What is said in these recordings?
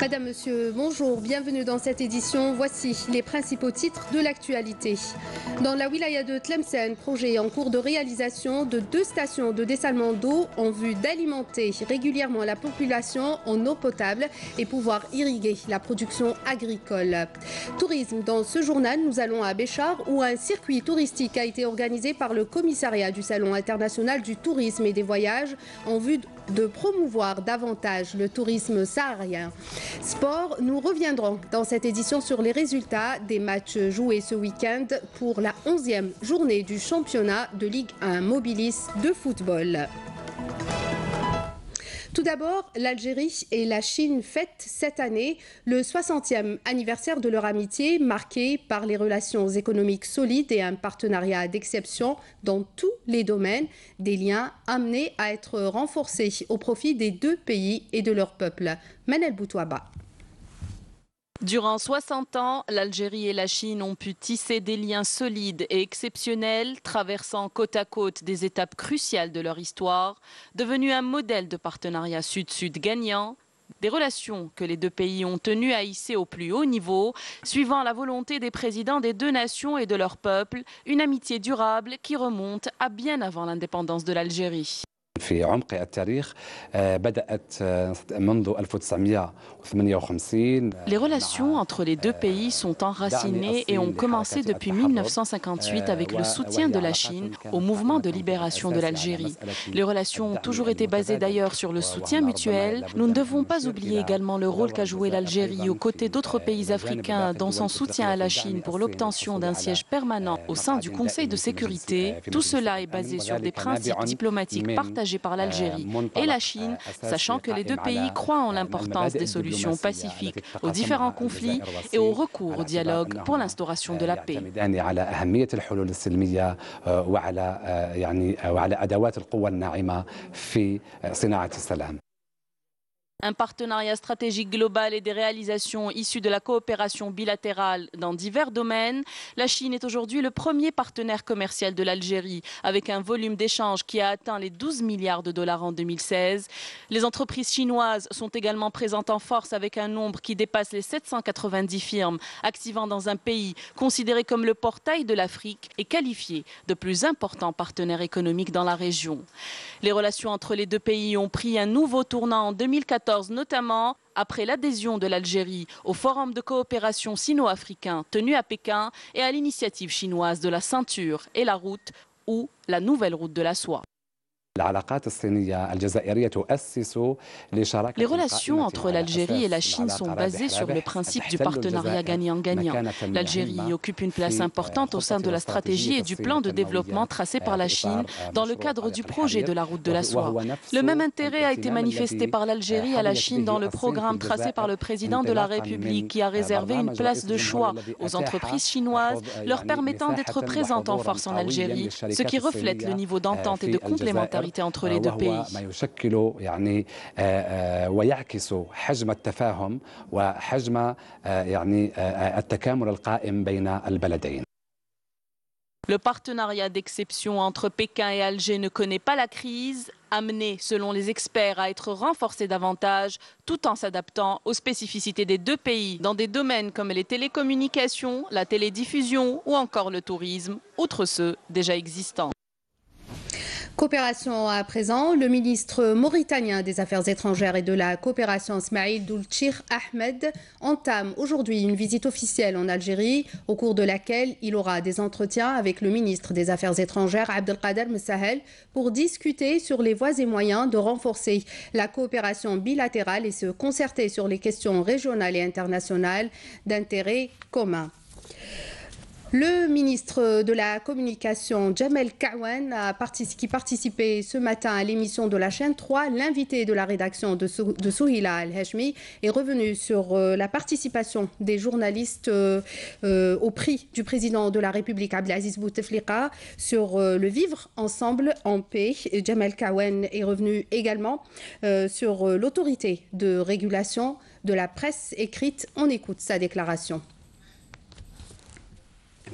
Madame, Monsieur, bonjour, bienvenue dans cette édition. Voici les principaux titres de l'actualité. Dans la wilaya de Tlemcen, projet en cours de réalisation de 2 stations de dessalement d'eau en vue d'alimenter régulièrement la population en eau potable et pouvoir irriguer la production agricole. Tourisme, dans ce journal, nous allons à Béchar où un circuit touristique a été organisé par le commissariat du Salon international du tourisme et des voyages en vue de promouvoir davantage le tourisme saharien. Sport, nous reviendrons dans cette édition sur les résultats des matchs joués ce week-end pour la 11e journée du championnat de Ligue 1 Mobilis de football. Tout d'abord, l'Algérie et la Chine fêtent cette année le 60e anniversaire de leur amitié, marqué par les relations économiques solides et un partenariat d'exception dans tous les domaines, des liens amenés à être renforcés au profit des 2 pays et de leur peuple. Manel Boutouaba. Durant 60 ans, l'Algérie et la Chine ont pu tisser des liens solides et exceptionnels, traversant côte à côte des étapes cruciales de leur histoire, devenus un modèle de partenariat sud-sud gagnant, des relations que les 2 pays ont tenu à hisser au plus haut niveau, suivant la volonté des présidents des 2 nations et de leur peuple, une amitié durable qui remonte à bien avant l'indépendance de l'Algérie. في عمق التاريخ بدأت منذ 1958. Les relations entre les 2 pays sont enracinées et ont commencé depuis 1958 avec le soutien de la Chine au mouvement de libération de l'Algérie. Les relations ont toujours été basées d'ailleurs sur le soutien mutuel. Nous ne devons pas oublier également le rôle qu'a joué l'Algérie aux côtés d'autres pays africains dans son soutien à la Chine pour l'obtention d'un siège permanent au sein du Conseil de sécurité. Tout cela est basé sur des principes diplomatiques partagés par l'Algérie et la Chine, sachant que les 2 pays croient en l'importance des solutions pacifiques aux différents conflits et au recours au dialogue pour l'instauration de la paix. Un partenariat stratégique global et des réalisations issues de la coopération bilatérale dans divers domaines. La Chine est aujourd'hui le premier partenaire commercial de l'Algérie, avec un volume d'échanges qui a atteint les 12 milliards de dollars en 2016. Les entreprises chinoises sont également présentes en force avec un nombre qui dépasse les 790 firmes activant dans un pays considéré comme le portail de l'Afrique et qualifié de plus important partenaire économique dans la région. Les relations entre les 2 pays ont pris un nouveau tournant en 2014, notamment après l'adhésion de l'Algérie au Forum de coopération sino-africain tenu à Pékin et à l'initiative chinoise de la ceinture et la route ou la nouvelle route de la soie. Les relations entre l'Algérie et la Chine sont basées sur le principe du partenariat gagnant-gagnant. L'Algérie occupe une place importante au sein de la stratégie et du plan de développement tracé par la Chine dans le cadre du projet de la route de la soie. Le même intérêt a été manifesté par l'Algérie à la Chine dans le programme tracé par le président de la République qui a réservé une place de choix aux entreprises chinoises leur permettant d'être présentes en force en Algérie, ce qui reflète le niveau d'entente et de complémentarité entre les 2 pays. Le partenariat d'exception entre Pékin et Alger ne connaît pas la crise, amené, selon les experts, à être renforcé davantage, tout en s'adaptant aux spécificités des 2 pays dans des domaines comme les télécommunications, la télédiffusion ou encore le tourisme, outre ceux déjà existants. Coopération à présent, le ministre mauritanien des Affaires étrangères et de la coopération Smaïl Doulchir Ahmed entame aujourd'hui une visite officielle en Algérie au cours de laquelle il aura des entretiens avec le ministre des Affaires étrangères Abdelkader Messahel pour discuter sur les voies et moyens de renforcer la coopération bilatérale et se concerter sur les questions régionales et internationales d'intérêt commun. Le ministre de la Communication, Jamel Kawan, qui participait ce matin à l'émission de la chaîne 3, l'invité de la rédaction de Souhila Al-Hashmi, est revenu sur la participation des journalistes au prix du président de la République, Abdelaziz Bouteflika, sur le vivre ensemble en paix. Jamel Kawan est revenu également sur l'autorité de régulation de la presse écrite. On écoute sa déclaration.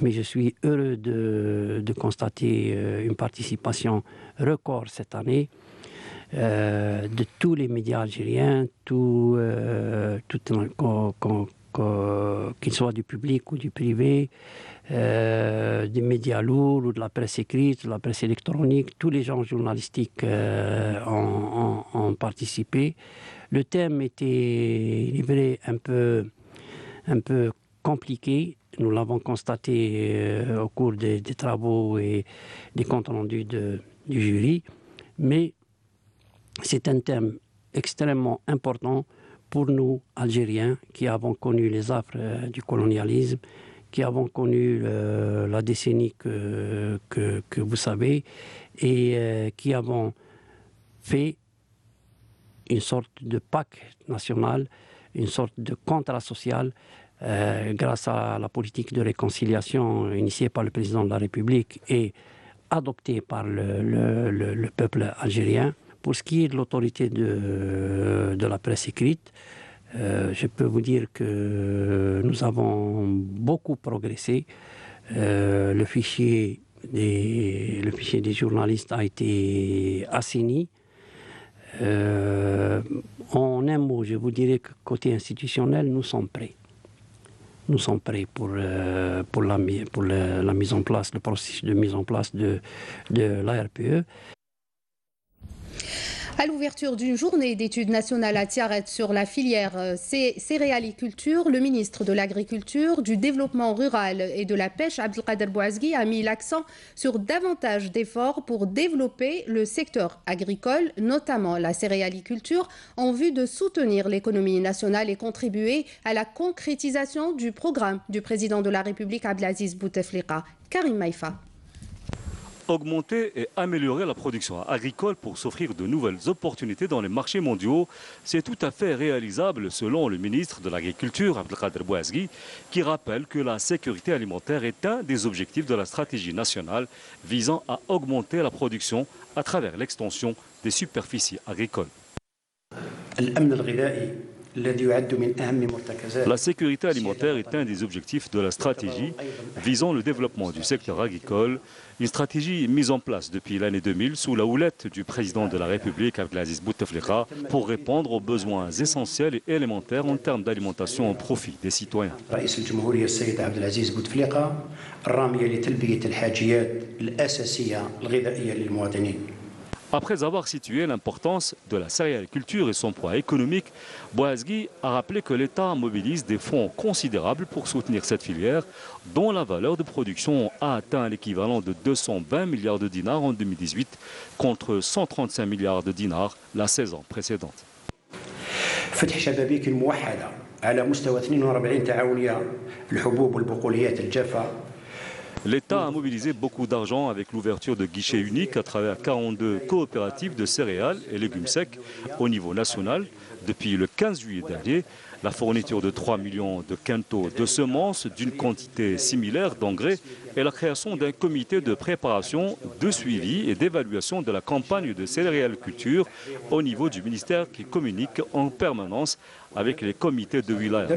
Mais je suis heureux de constater une participation record cette année. de tous les médias algériens, qu'ils soient du public ou du privé, des médias lourds ou de la presse écrite, de la presse électronique, tous les genres journalistiques ont participé. Le thème était livré un peu compliqué. Nous l'avons constaté au cours des travaux et des comptes rendus du jury. Mais c'est un thème extrêmement important pour nous, Algériens, qui avons connu les affres du colonialisme, qui avons connu la décennie que vous savez, et qui avons fait une sorte de pacte national, une sorte de contrat social, grâce à la politique de réconciliation initiée par le président de la République et adoptée par le peuple algérien. Pour ce qui est de l'autorité de la presse écrite, je peux vous dire que nous avons beaucoup progressé. Le fichier des journalistes a été assaini. En un mot, je vous dirais que côté institutionnel, nous sommes prêts. Nous sommes prêts pour la mise en place, le processus de mise en place de l'ARPE. À l'ouverture d'une journée d'études nationales à Tiaret sur la filière céréaliculture, le ministre de l'Agriculture, du Développement rural et de la Pêche, Abdelkader Bouazgui, a mis l'accent sur davantage d'efforts pour développer le secteur agricole, notamment la céréaliculture, en vue de soutenir l'économie nationale et contribuer à la concrétisation du programme du président de la République, Abdelaziz Bouteflika. Karim Maïfa. Augmenter et améliorer la production agricole pour s'offrir de nouvelles opportunités dans les marchés mondiaux, c'est tout à fait réalisable selon le ministre de l'Agriculture, Abdelkader Bouazgui, qui rappelle que la sécurité alimentaire est un des objectifs de la stratégie nationale visant à augmenter la production à travers l'extension des superficies agricoles. La sécurité alimentaire est un des objectifs de la stratégie visant le développement du secteur agricole, une stratégie mise en place depuis l'année 2000 sous la houlette du président de la République, Abdelaziz Bouteflika, pour répondre aux besoins essentiels et élémentaires en termes d'alimentation au profit des citoyens. Après avoir situé l'importance de la céréaliculture et son poids économique, Bouazgui a rappelé que l'État mobilise des fonds considérables pour soutenir cette filière, dont la valeur de production a atteint l'équivalent de 220 milliards de dinars en 2018, contre 135 milliards de dinars la saison précédente. L'État a mobilisé beaucoup d'argent avec l'ouverture de guichets uniques à travers 42 coopératives de céréales et légumes secs au niveau national. Depuis le 15 juillet dernier, la fourniture de 3 millions de quintaux de semences d'une quantité similaire d'engrais et la création d'un comité de préparation, de suivi et d'évaluation de la campagne de céréaliculture au niveau du ministère qui communique en permanence avec les comités de wilaya.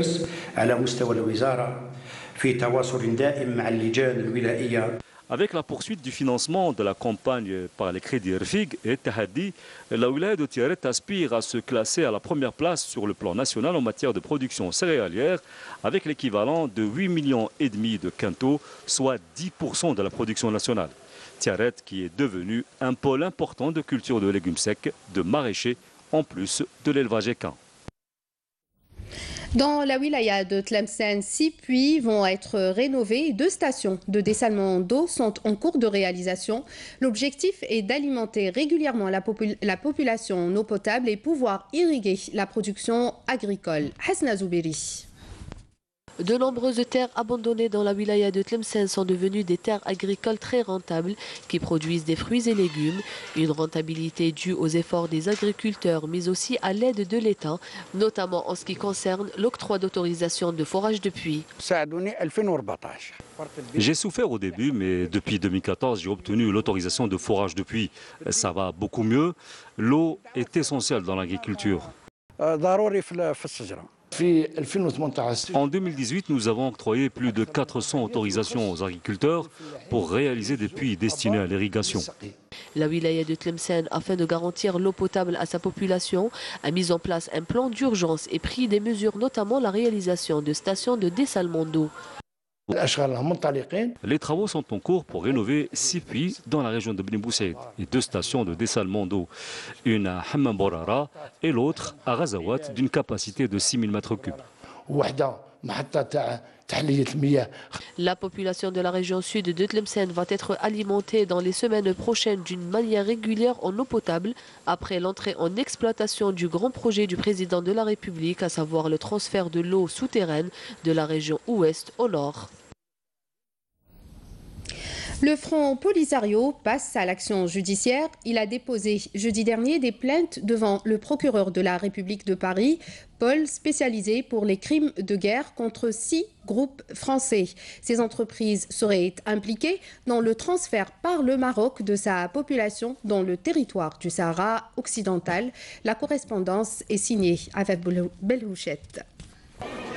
Avec la poursuite du financement de la campagne par les crédits RFIG et Tahadi, la wilaya de Tiaret aspire à se classer à la première place sur le plan national en matière de production céréalière, avec l'équivalent de 8,5 millions de quintaux, soit 10% de la production nationale. Tiaret qui est devenu un pôle important de culture de légumes secs, de maraîchers, en plus de l'élevage équin. Dans la wilaya de Tlemcen, 6 puits vont être rénovés. 2 stations de dessalement d'eau sont en cours de réalisation. L'objectif est d'alimenter régulièrement la population en eau potable et pouvoir irriguer la production agricole. Hasna Zoubiri. De nombreuses terres abandonnées dans la wilaya de Tlemcen sont devenues des terres agricoles très rentables qui produisent des fruits et légumes. Une rentabilité due aux efforts des agriculteurs mais aussi à l'aide de l'État, notamment en ce qui concerne l'octroi d'autorisation de forage de puits. J'ai souffert au début, mais depuis 2014, j'ai obtenu l'autorisation de forage de puits. Ça va beaucoup mieux. L'eau est essentielle dans l'agriculture. En 2018, nous avons octroyé plus de 400 autorisations aux agriculteurs pour réaliser des puits destinés à l'irrigation. La wilaya de Tlemcen, afin de garantir l'eau potable à sa population, a mis en place un plan d'urgence et pris des mesures, notamment la réalisation de stations de dessalement d'eau. Les travaux sont en cours pour rénover 6 puits dans la région de Bni Boussaïd et 2 stations de dessalement d'eau, une à Hammam Borara et l'autre à Ghazawat d'une capacité de 6000 m3. La population de la région sud de Tlemcen va être alimentée dans les semaines prochaines d'une manière régulière en eau potable après l'entrée en exploitation du grand projet du président de la République, à savoir le transfert de l'eau souterraine de la région ouest au nord. Le Front Polisario passe à l'action judiciaire. Il a déposé jeudi dernier des plaintes devant le procureur de la République de Paris, pôle spécialisé pour les crimes de guerre, contre 6 groupes français. Ces entreprises seraient impliquées dans le transfert par le Maroc de sa population dans le territoire du Sahara occidental. La correspondance est signée avec Belhouchette.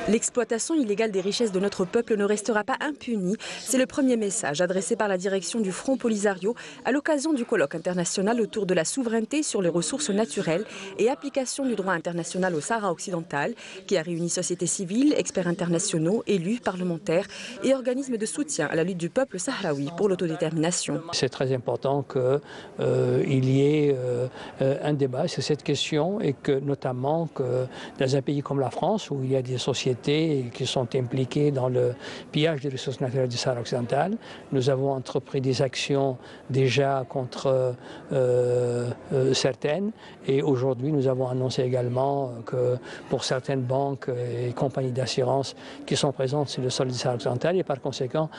L'exploitation illégale des richesses de notre peuple ne restera pas impunie. C'est le premier message adressé par la direction du Front Polisario à l'occasion du colloque international autour de la souveraineté sur les ressources naturelles et application du droit international au Sahara occidental, qui a réuni sociétés civiles, experts internationaux, élus, parlementaires et organismes de soutien à la lutte du peuple sahraoui pour l'autodétermination. C'est très important qu'il y ait un débat sur cette question et que notamment que dans un pays comme la France, où il y a des sociétés qui sont impliquées dans le pillage des ressources naturelles du Sahara occidental. Nous avons entrepris des actions déjà contre certaines et aujourd'hui nous avons annoncé également que pour certaines banques et compagnies d'assurance qui sont présentes sur le sol du Sahara occidental et par conséquent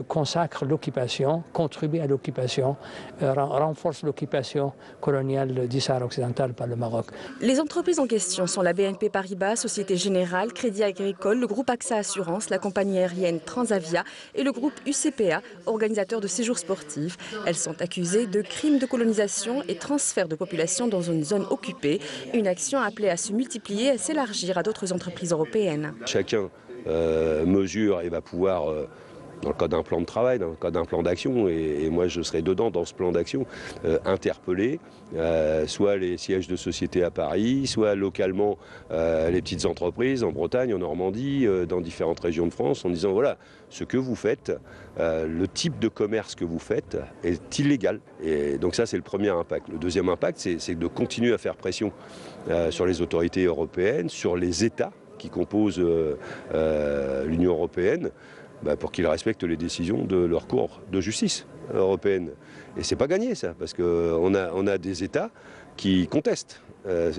consacrent l'occupation, contribuent à l'occupation, renforcent l'occupation coloniale du Sahara occidental par le Maroc. Les entreprises en question sont la BNP Paribas, Société Générale, Crédit Agricole, le groupe AXA Assurance, la compagnie aérienne Transavia et le groupe UCPA, organisateur de séjours sportifs. Elles sont accusées de crimes de colonisation et transfert de population dans une zone occupée, une action appelée à se multiplier et à s'élargir à d'autres entreprises européennes. Chacun mesure et va pouvoir, dans le cadre d'un plan de travail, dans le cadre d'un plan d'action, et moi je serai dedans dans ce plan d'action, interpeller soit les sièges de sociétés à Paris, soit localement les petites entreprises en Bretagne, en Normandie, dans différentes régions de France, en disant voilà, ce que vous faites, le type de commerce que vous faites est illégal. Et donc ça c'est le premier impact. Le deuxième impact c'est de continuer à faire pression sur les autorités européennes, sur les États qui composent l'Union européenne, pour qu'ils respectent les décisions de leur cour de justice européenne. Et c'est pas gagné ça, parce qu'on a des États qui contestent,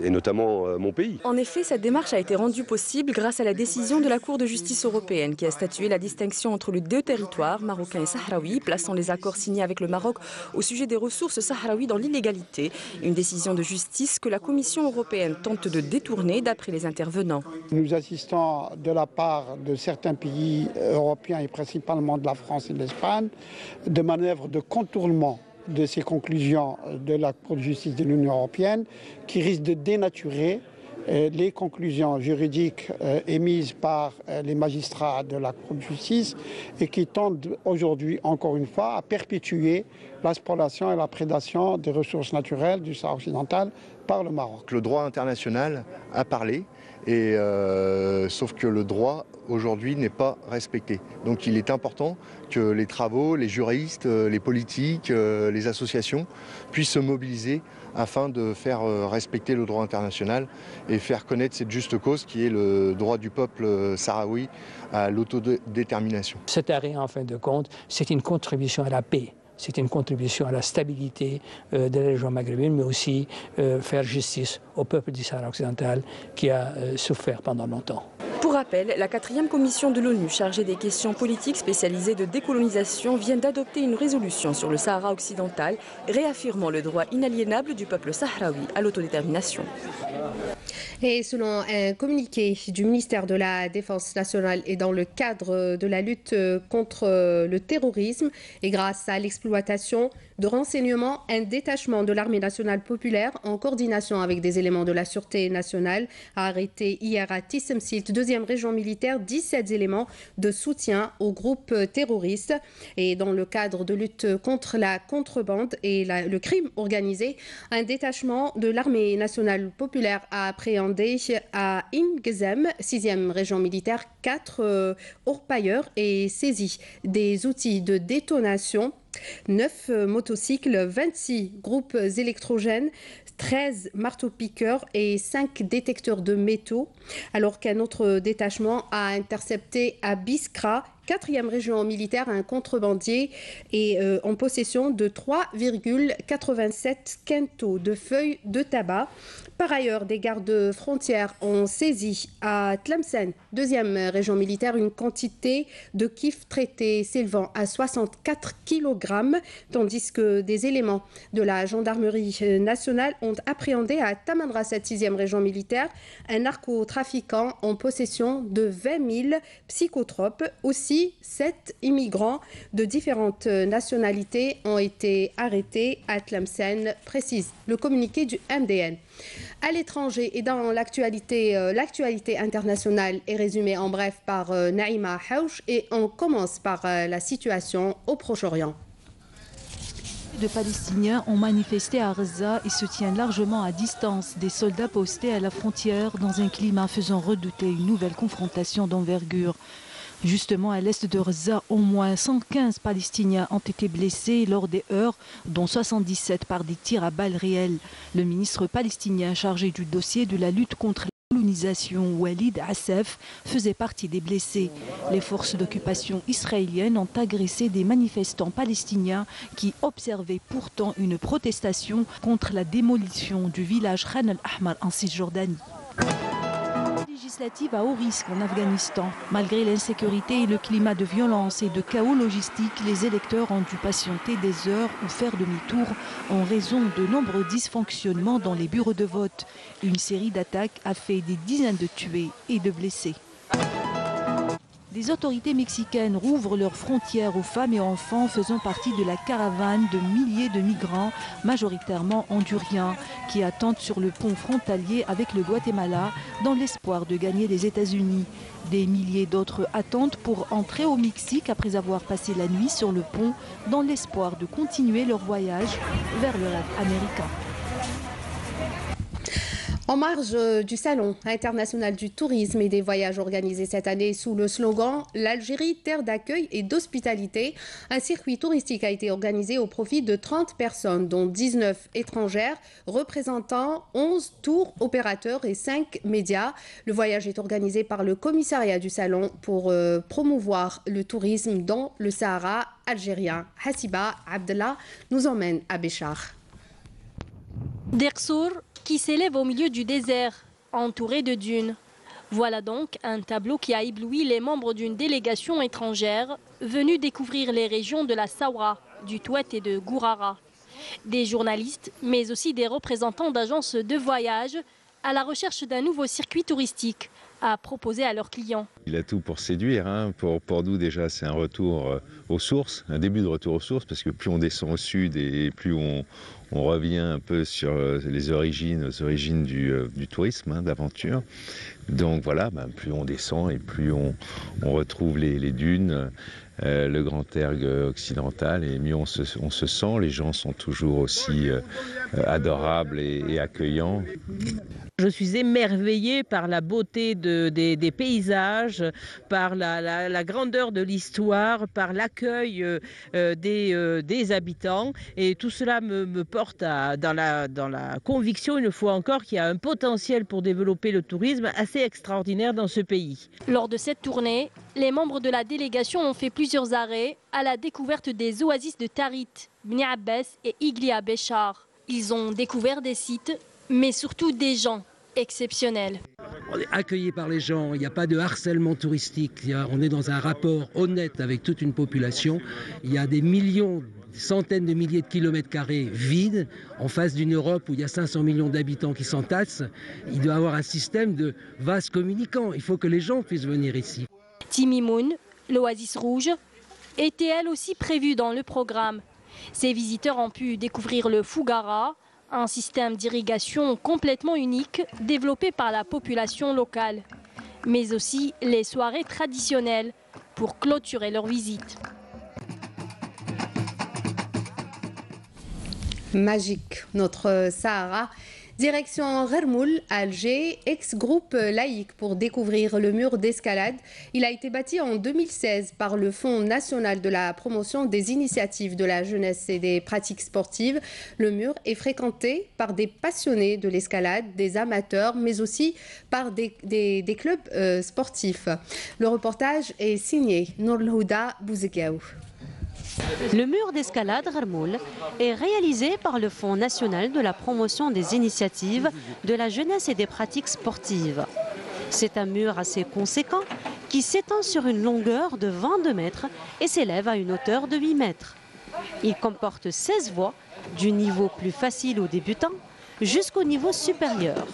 et notamment mon pays. En effet, cette démarche a été rendue possible grâce à la décision de la Cour de justice européenne qui a statué la distinction entre les deux territoires, marocains et sahraouis, plaçant les accords signés avec le Maroc au sujet des ressources sahraouis dans l'illégalité. Une décision de justice que la Commission européenne tente de détourner d'après les intervenants. Nous assistons de la part de certains pays européens et principalement de la France et de l'Espagne de manœuvres de contournement de ces conclusions de la Cour de justice de l'Union européenne qui risquent de dénaturer les conclusions juridiques émises par les magistrats de la Cour de justice et qui tentent aujourd'hui, encore une fois, à perpétuer la spoliation et la prédation des ressources naturelles du Sahara occidental par le Maroc. Le droit international a parlé, sauf que le droit aujourd'hui n'est pas respecté. Donc il est important que les travaux, les juristes, les politiques, les associations puissent se mobiliser afin de faire respecter le droit international et faire connaître cette juste cause qui est le droit du peuple sahraoui à l'autodétermination. Cet arrêt, en fin de compte, c'est une contribution à la paix. C'est une contribution à la stabilité de la région maghrébine, mais aussi faire justice au peuple du Sahara occidental qui a souffert pendant longtemps. Pour rappel, la 4e commission de l'ONU chargée des questions politiques spécialisées de décolonisation vient d'adopter une résolution sur le Sahara occidental, réaffirmant le droit inaliénable du peuple sahraoui à l'autodétermination. Et selon un communiqué du ministère de la Défense nationale et dans le cadre de la lutte contre le terrorisme et grâce à l'exploitation de renseignements, un détachement de l'armée nationale populaire en coordination avec des éléments de la Sûreté nationale a arrêté hier à Tissemsilt, 2e région militaire, 17 éléments de soutien au groupe terroriste. Et dans le cadre de lutte contre la contrebande et le crime organisé, un détachement de l'armée nationale populaire a appréhendé à Ingezem, 6e région militaire, 4 orpailleurs et saisi des outils de détonation, 9 motocycles, 26 groupes électrogènes, 13 marteaux-piqueurs et 5 détecteurs de métaux, alors qu'un autre détachement a intercepté à Biskra, 4e région militaire, un contrebandier est en possession de 3,87 quintaux de feuilles de tabac. Par ailleurs, des gardes frontières ont saisi à Tlemcen, 2e région militaire, une quantité de kif traité s'élevant à 64 kg, tandis que des éléments de la gendarmerie nationale ont appréhendé à Tamanrasset, 6e région militaire, un narcotrafiquant en possession de 20 000 psychotropes. Aussi, 7 immigrants de différentes nationalités ont été arrêtés à Tlemcen, précise le communiqué du MDN. À l'étranger et dans l'actualité internationale est résumée en bref par Naïma Haouch et on commence par la situation au Proche-Orient. De Palestiniens ont manifesté à Gaza et se tiennent largement à distance des soldats postés à la frontière dans un climat faisant redouter une nouvelle confrontation d'envergure. Justement, à l'est de Gaza, au moins 115 Palestiniens ont été blessés lors des heurts, dont 77 par des tirs à balles réelles. Le ministre palestinien chargé du dossier de la lutte contre la colonisation, Walid Assef, faisait partie des blessés. Les forces d'occupation israéliennes ont agressé des manifestants palestiniens qui observaient pourtant une protestation contre la démolition du village Khan al-Ahmar en Cisjordanie. Législative à haut risque en Afghanistan. Malgré l'insécurité et le climat de violence et de chaos logistique, les électeurs ont dû patienter des heures ou faire demi-tour en raison de nombreux dysfonctionnements dans les bureaux de vote. Une série d'attaques a fait des dizaines de tués et de blessés. Les autorités mexicaines rouvrent leurs frontières aux femmes et enfants faisant partie de la caravane de milliers de migrants, majoritairement honduriens, qui attendent sur le pont frontalier avec le Guatemala dans l'espoir de gagner les États-Unis. Des milliers d'autres attendent pour entrer au Mexique après avoir passé la nuit sur le pont dans l'espoir de continuer leur voyage vers le rêve américain. En marge du Salon international du tourisme et des voyages organisés cette année sous le slogan « L'Algérie, terre d'accueil et d'hospitalité », un circuit touristique a été organisé au profit de 30 personnes, dont 19 étrangères, représentant 11 tours opérateurs et 5 médias. Le voyage est organisé par le commissariat du Salon pour promouvoir le tourisme dans le Sahara algérien. Hassiba Abdallah nous emmène à Béchar. Dersour, qui s'élève au milieu du désert, entouré de dunes. Voilà donc un tableau qui a ébloui les membres d'une délégation étrangère venue découvrir les régions de la Saoura, du Touet et de Gourara. Des journalistes, mais aussi des représentants d'agences de voyage à la recherche d'un nouveau circuit touristique à proposer à leurs clients. Il a tout pour séduire. Pour nous, déjà, c'est un retour aux sources, un début de retour aux sources, parce que plus on descend au sud et plus on revient un peu sur les origines du tourisme, d'aventure. Donc voilà, plus on descend et plus on retrouve les dunes, le Grand Erg occidental, et mieux on se sent. Les gens sont toujours aussi adorables et accueillants. Je suis émerveillée par la beauté des paysages, par la grandeur de l'histoire, par l'accueil des habitants. Et tout cela me porte dans la conviction, une fois encore, qu'il y a un potentiel pour développer le tourisme assez extraordinaire dans ce pays. Lors de cette tournée, les membres de la délégation ont fait plusieurs arrêts à la découverte des oasis de Tarit, Bni Abbas et Iglia Béchar. Ils ont découvert des sites, mais surtout des gens exceptionnels. On est accueillis par les gens, il n'y a pas de harcèlement touristique, on est dans un rapport honnête avec toute une population. Il y a des millions centaines de milliers de kilomètres carrés vides, en face d'une Europe où il y a 500 millions d'habitants qui s'entassent. Il doit y avoir un système de vases communicants. Il faut que les gens puissent venir ici. Timimoun, l'Oasis Rouge, était elle aussi prévue dans le programme. Ces visiteurs ont pu découvrir le Fougara, un système d'irrigation complètement unique développé par la population locale, mais aussi les soirées traditionnelles pour clôturer leur visite. Magique, notre Sahara. Direction Rermoul, Alger, ex-groupe laïque pour découvrir le mur d'escalade. Il a été bâti en 2016 par le Fonds national de la promotion des initiatives de la jeunesse et des pratiques sportives. Le mur est fréquenté par des passionnés de l'escalade, des amateurs, mais aussi par des clubs sportifs. Le reportage est signé Nourlhouda Bouzekaou. Le mur d'escalade Rermoul est réalisé par le Fonds national de la promotion des initiatives de la jeunesse et des pratiques sportives. C'est un mur assez conséquent qui s'étend sur une longueur de 22 mètres et s'élève à une hauteur de 8 mètres. Il comporte 16 voies, du niveau plus facile aux débutants jusqu'au niveau supérieur.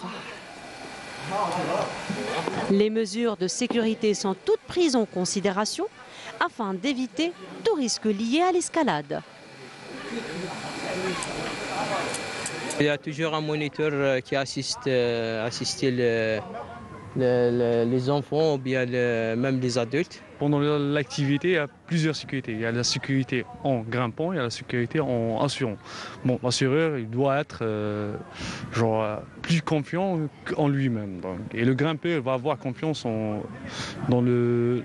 Les mesures de sécurité sont toutes prises en considération afin d'éviter tout risque lié à l'escalade. Il y a toujours un moniteur qui assiste les enfants ou bien même les adultes. Pendant l'activité, il y a plusieurs sécurités. Il y a la sécurité en grimpant, il y a la sécurité en assurant. Bon, l'assureur, il doit être plus confiant en lui-même. Et le grimpeur va avoir confiance dans le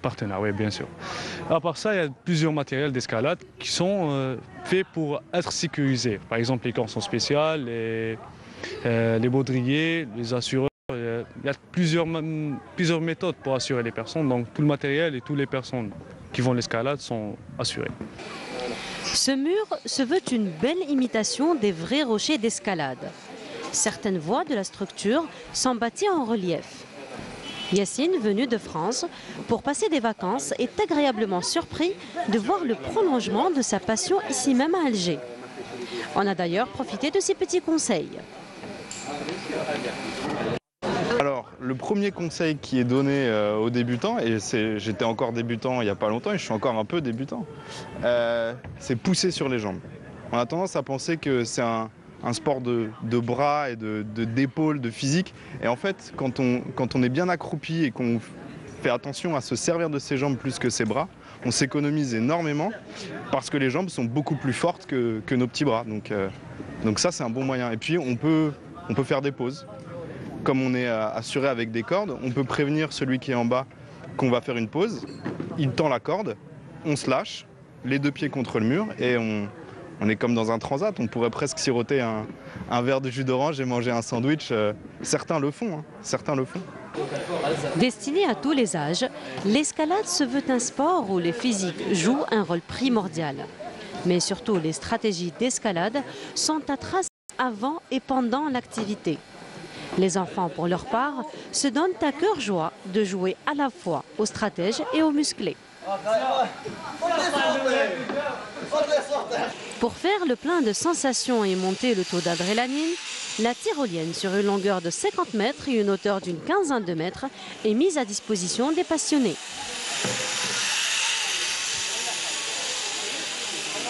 partenaire, oui, bien sûr. À part ça, il y a plusieurs matériels d'escalade qui sont faits pour être sécurisés. Par exemple, les cordons spéciaux, les baudriers, les assureurs. Il y a plusieurs méthodes pour assurer les personnes, donc tout le matériel et toutes les personnes qui vont l'escalade sont assurées. Ce mur se veut une belle imitation des vrais rochers d'escalade. Certaines voies de la structure sont bâties en relief. Yacine, venu de France pour passer des vacances, est agréablement surpris de voir le prolongement de sa passion ici même à Alger. On a d'ailleurs profité de ses petits conseils. Alors, le premier conseil qui est donné aux débutants, et j'étais encore débutant il n'y a pas longtemps et je suis encore un peu débutant, c'est pousser sur les jambes. On a tendance à penser que c'est un sport de bras et d'épaules, de physique. Et en fait, quand on est bien accroupi et qu'on fait attention à se servir de ses jambes plus que ses bras, on s'économise énormément parce que les jambes sont beaucoup plus fortes que nos petits bras. Donc ça, c'est un bon moyen. Et puis, on peut faire des pauses. Comme on est assuré avec des cordes, on peut prévenir celui qui est en bas qu'on va faire une pause. Il tend la corde, on se lâche, les deux pieds contre le mur et on est comme dans un transat. On pourrait presque siroter un verre de jus d'orange et manger un sandwich. Certains le font, certains le font. Destiné à tous les âges, l'escalade se veut un sport où les physiques jouent un rôle primordial. Mais surtout, les stratégies d'escalade sont à tracer avant et pendant l'activité. Les enfants, pour leur part, se donnent à cœur joie de jouer à la fois aux stratèges et aux musclés. Pour faire le plein de sensations et monter le taux d'adrénaline, la tyrolienne sur une longueur de 50 mètres et une hauteur d'une quinzaine de mètres est mise à disposition des passionnés.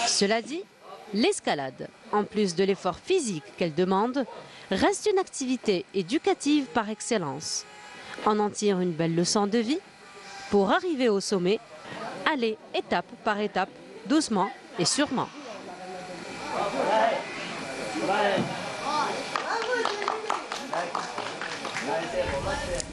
Cela dit, l'escalade, en plus de l'effort physique qu'elle demande, reste une activité éducative par excellence. On en tire une belle leçon de vie. Pour arriver au sommet, aller étape par étape, doucement et sûrement.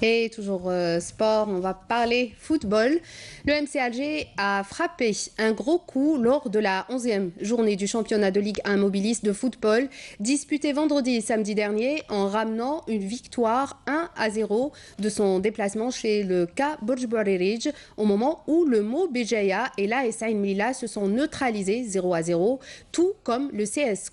Et toujours sport, on va parler football. Le MC Alger a frappé un gros coup lors de la 11e journée du championnat de Ligue 1 mobiliste de football, disputée vendredi et samedi dernier en ramenant une victoire 1-0 de son déplacement chez le K Borj-Bouarerij au moment où le Mo Béjaïa et l'AS Ain Mila se sont neutralisés 0-0, tout comme le CS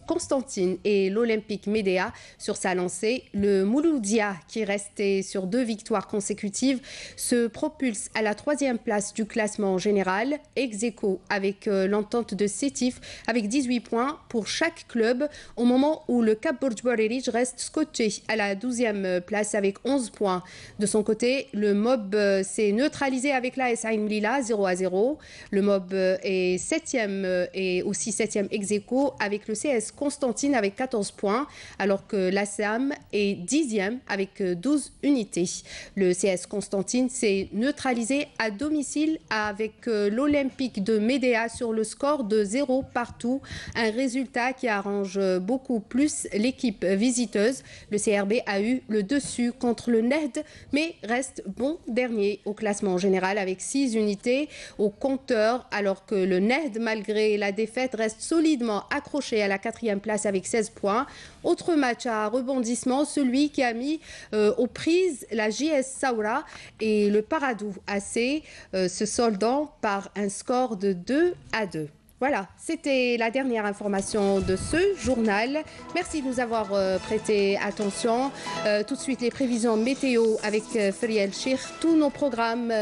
Constantine et l'Olympique Médéa sur sa lancée. Le Mouloudia Bekaa, qui restait sur 2 victoires consécutives, se propulse à la 3e place du classement général, ex aequo avec l'entente de Sétif, avec 18 points pour chaque club, au moment où le Cap Bourj Bouarerij reste scotché à la 12e place avec 11 points. De son côté, le MOB s'est neutralisé avec l'AS Ain Lila 0-0. Le MOB est 7e et aussi 7e ex aequo avec le CS Constantine avec 14 points, alors que l'ASAM est 10e avec 12 unités. Le CS Constantine s'est neutralisé à domicile avec l'Olympique de Médéa sur le score de 0 partout, un résultat qui arrange beaucoup plus l'équipe visiteuse. Le CRB a eu le dessus contre le NEHD, mais reste bon dernier au classement général avec 6 unités au compteur, alors que le NEHD, malgré la défaite, reste solidement accroché à la 4e place avec 16 points. Autre match à rebondissement, celui qui a mis aux prises la JS Saoura et le Paradou AC, se soldant par un score de 2-2. Voilà, c'était la dernière information de ce journal. Merci de nous avoir prêté attention. Tout de suite, les prévisions météo avec Feriel Chir. Tous nos programmes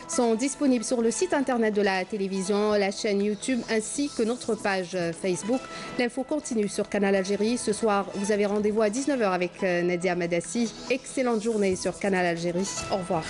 sont disponibles sur le site internet de la télévision, la chaîne YouTube ainsi que notre page Facebook. L'info continue sur Canal Algérie. Ce soir, vous avez rendez-vous à 19h avec Nadia Madassi. Excellente journée sur Canal Algérie. Au revoir.